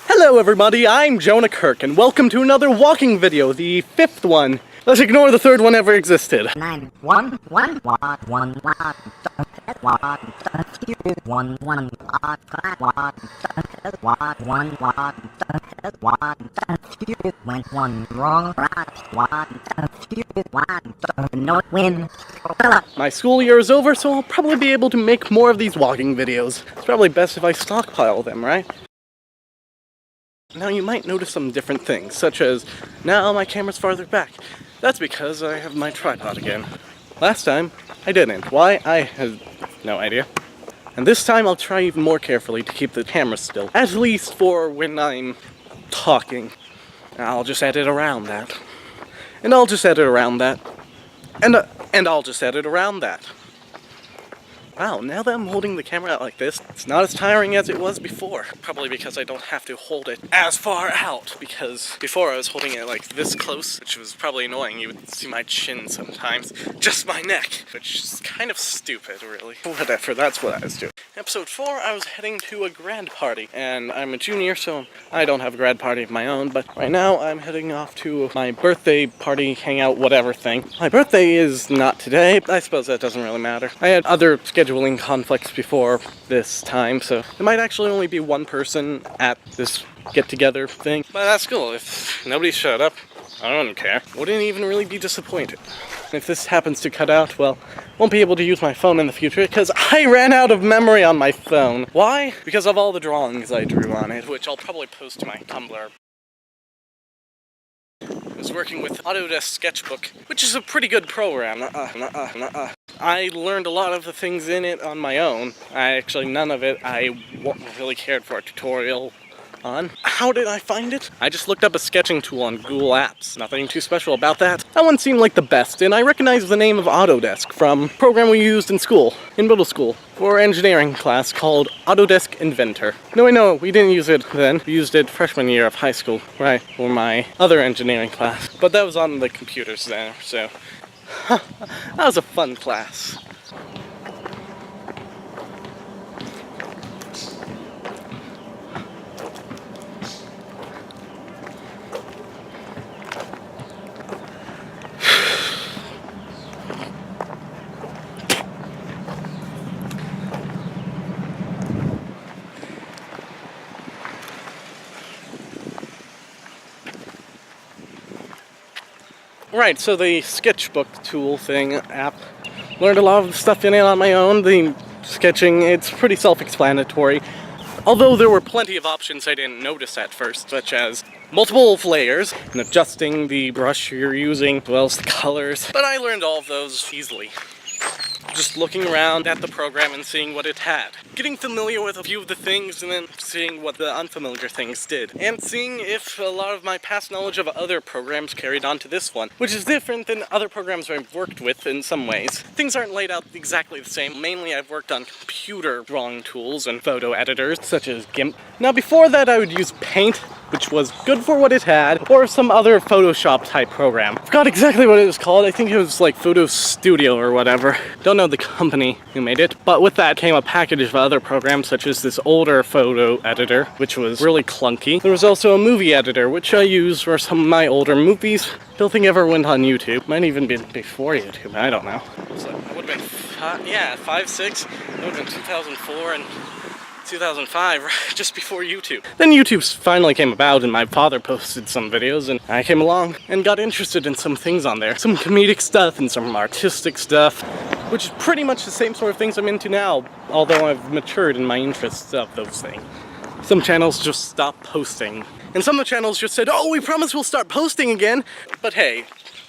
Hello everybody, I'm Jonah Kirk, and welcome to another walking video, the 5th one. Let's ignore the 3rd one ever existed. My school year is over, so I'll probably be able to make more of these walking videos. It's probably best if I stockpile them, right? Now you might notice some different things, such as, now my camera's farther back. That's because I have my tripod again. Last time, I didn't. Why? I have no idea. And this time I'll try even more carefully to keep the camera still. At least for when I'm talking. I'll just edit around that. And I'll just edit around that. And I'll just edit around that. Wow, now that I'm holding the camera out like this, it's not as tiring as it was before. Probably because I don't have to hold it as far out, because before I was holding it like this close, which was probably annoying. You would see my chin sometimes, just my neck, which is kind of stupid, really. Whatever, that's what I was doing. Episode 4, I was heading to a grad party, and I'm a junior, so I don't have a grad party of my own, but right now I'm heading off to my birthday party, hangout, whatever thing. My birthday is not today, I suppose that doesn't really matter. I had other scheduling conflicts before this time, so there might actually only be one person at this get-together thing. But that's cool. If nobody showed up, I don't care. Wouldn't even really be disappointed. If this happens to cut out, well, won't be able to use my phone in the future because I ran out of memory on my phone. Why? Because of all the drawings I drew on it, which I'll probably post to my Tumblr. I was working with Autodesk Sketchbook, which is a pretty good program. I learned a lot of the things in it on my own. None of it I really cared for a tutorial on. How did I find it? I just looked up a sketching tool on Google Apps. Nothing too special about that. That one seemed like the best, and I recognized the name of Autodesk from a program we used in school, in middle school, for engineering class called Autodesk Inventor. No, we didn't use it then. We used it freshman year of high school, right, for my other engineering class. But that was on the computers there, so that was a fun class. Right, so the sketchbook tool thing app, learned a lot of stuff in it on my own. The sketching, it's pretty self-explanatory. Although there were plenty of options I didn't notice at first, such as multiple layers and adjusting the brush you're using, as well as the colors. But I learned all of those easily. Just looking around at the program and seeing what it had. Getting familiar with a few of the things and then seeing what the unfamiliar things did. And seeing if a lot of my past knowledge of other programs carried on to this one, which is different than other programs I've worked with in some ways. Things aren't laid out exactly the same. Mainly I've worked on computer drawing tools and photo editors, such as GIMP. Now before that I would use Paint, which was good for what it had, or some other Photoshop type program. I forgot exactly what it was called. I think it was like Photo Studio or whatever. Don't know the company who made it, but with that came a package of other programs such as this older photo editor, which was really clunky. There was also a movie editor, which I used for some of my older movies. Don't think it ever went on YouTube. Might even be before YouTube, I don't know. So it would have been, 5, 6, it would have been 2004 and 2005, just before YouTube. Then YouTube finally came about and my father posted some videos and I came along and got interested in some things on there. Some comedic stuff and some artistic stuff, which is pretty much the same sort of things I'm into now, although I've matured in my interests of those things. Some channels just stopped posting. And some of the channels just said, oh, we promise we'll start posting again. But hey,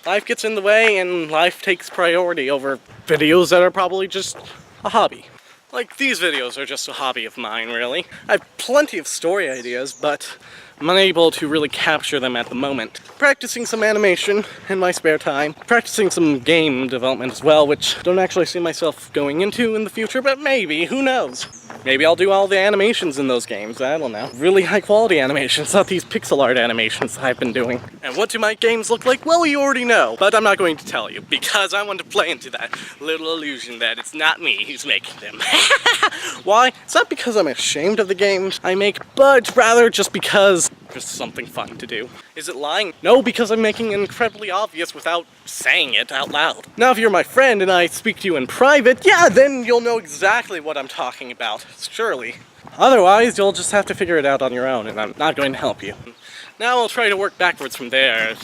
life gets in the way and life takes priority over videos that are probably just a hobby. Like, these videos are just a hobby of mine, really. I have plenty of story ideas, but I'm unable to really capture them at the moment. Practicing some animation in my spare time. Practicing some game development as well, which I don't actually see myself going into in the future, but maybe, who knows? Maybe I'll do all the animations in those games, I don't know. Really high quality animations, not these pixel art animations I've been doing. And what do my games look like? Well, you already know, but I'm not going to tell you, because I want to play into that little illusion that it's not me who's making them. Why? It's not because I'm ashamed of the games I make, but rather just because there's something fun to do. Is it lying? No, because I'm making it incredibly obvious without saying it out loud. Now, if you're my friend and I speak to you in private, yeah, then you'll know exactly what I'm talking about, surely. Otherwise, you'll just have to figure it out on your own, and I'm not going to help you. Now I'll try to work backwards from there,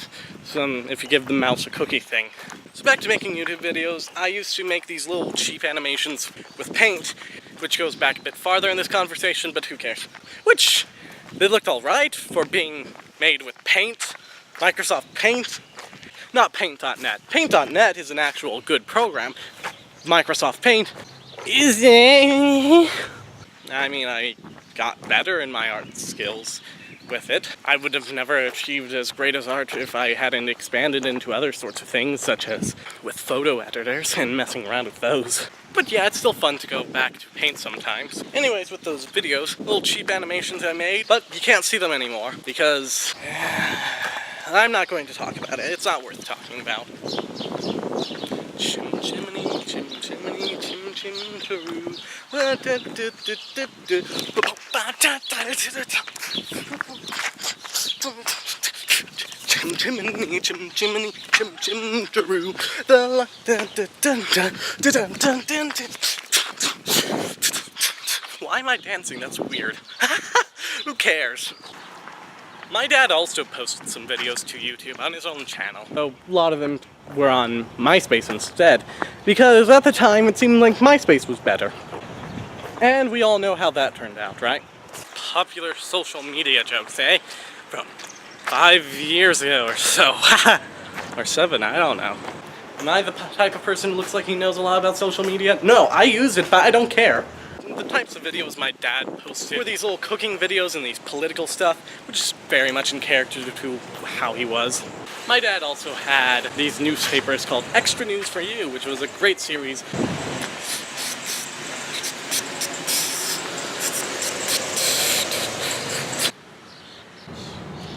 if you give the mouse a cookie thing. So back to making YouTube videos, I used to make these little cheap animations with Paint, which goes back a bit farther in this conversation, but who cares? Which, they looked alright for being made with Paint, Microsoft Paint, not Paint.net. Paint.net is an actual good program. Microsoft Paint is I mean, I got better in my art skills with it. I would have never achieved as great as art if I hadn't expanded into other sorts of things, such as with photo editors and messing around with those. But yeah, it's still fun to go back to Paint sometimes. Anyways, with those videos, little cheap animations I made, but you can't see them anymore because I'm not going to talk about it. It's not worth talking about. Chim chimney, chim chimney, chim chim chiroo. Chim chimney, chim chimney, chim chim chiroo. Why am I dancing? That's weird. Who cares? My dad also posted some videos to YouTube on his own channel. Though a lot of them were on MySpace instead, because at the time it seemed like MySpace was better. And we all know how that turned out, right? Popular social media jokes, eh? From 5 years ago or so. Or 7, I don't know. Am I the type of person who looks like he knows a lot about social media? No, I use it, but I don't care. The types of videos my dad posted were these little cooking videos and these political stuff, which is very much in character to how he was. My dad also had these newspapers called Extra News for You, which was a great series.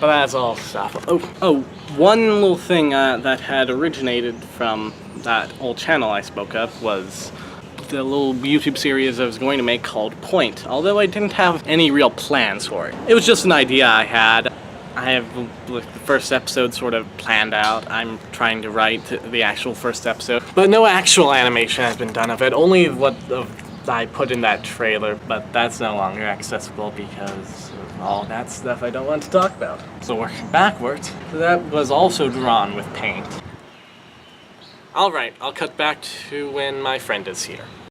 But that's all stuff. Oh, one little thing that had originated from that old channel I spoke of was the little YouTube series I was going to make called Point, although I didn't have any real plans for it. It was just an idea I had. I have the first episode sort of planned out. I'm trying to write the actual first episode, but no actual animation has been done of it, only what I put in that trailer, but that's no longer accessible because of all that stuff I don't want to talk about. So working backwards, that was also drawn with Paint. Alright, I'll cut back to when my friend is here.